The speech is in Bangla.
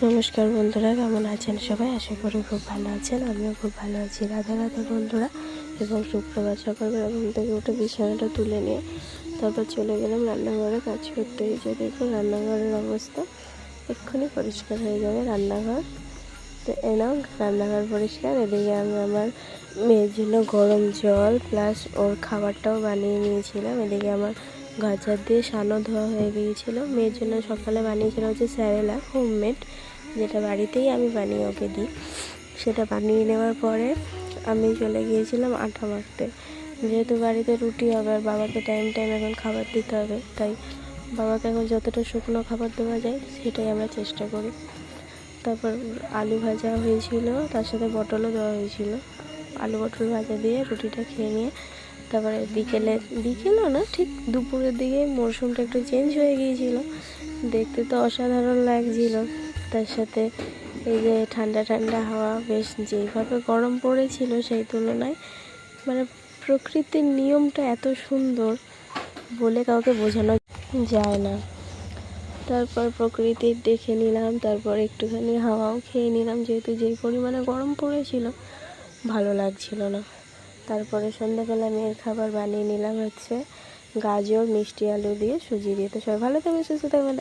নমস্কার বন্ধুরা, কেমন আছেন সবাই? আশা করি খুব ভালো আছেন। আমিও খুব ভালো আছি। রাধে রাধে বন্ধুরা। এবং সুপ্রভাত। সকালবেলা ঘুম থেকে উঠে বিছানাটা তুলে নিয়ে তারপর চলে গেলাম রান্নাঘরে কাজ করতে। এই যে দেখুন রান্নাঘরের অবস্থা, এক্ষুনি পরিষ্কার হয়ে যাবে রান্নাঘর। তো এনাও রান্নাঘর পরিষ্কার। এদিকে আমি আমার মেয়ের জন্য গরম জল প্লাস ওর খাবারটাও বানিয়ে নিয়েছিলাম। এদিকে আমার গাজর দিয়ে সানও ধোয়া হয়ে গিয়েছিলো। মেয়ের জন্য সকালে বানিয়েছিলাম হচ্ছে স্যারেলাক হোমমেড, যেটা বাড়িতেই আমি বানিয়ে ওকে দিই। সেটা বানিয়ে নেওয়ার পরে আমি চলে গিয়েছিলাম আটা মাখতে। যেহেতু বাড়িতে রুটি হবে আর বাবাকে টাইম এখন খাবার দিতে হবে, তাই বাবাকে এখন যতটা শুকনো খাবার দেওয়া যায় সেটাই আমরা চেষ্টা করি। তারপর আলু ভাজা হয়েছিল, তার সাথে পটলও দেওয়া হয়েছিল। আলু পটল ভাজা দিয়ে রুটিটা খেয়ে নিয়ে তারপরে বিকেলও না, ঠিক দুপুরের দিকে মরশুমটা একটু চেঞ্জ হয়ে গিয়েছিল, দেখতে তো অসাধারণ লাগছিল। তার সাথে এই যে ঠান্ডা ঠান্ডা হাওয়া, বেশ যেইভাবে গরম পড়েছিল সেই তুলনায় মানে প্রকৃতির নিয়মটা এত সুন্দর, বলে কাউকে বোঝানো যায় না। তারপর প্রকৃতির দেখে নিলাম, তারপর একটুখানি হাওয়াও খেয়ে নিলাম, যেহেতু যেই পরিমাণে গরম পড়েছিল ভালো লাগছিল না। তারপরে সন্ধ্যাবেলা মেয়ের খাবার বানিয়ে নিলাম হচ্ছে গাজর মিষ্টি আলু দিয়ে সুজি দিয়ে। তো সবাই ভালো থাকবে, সুস্থ থাকবে।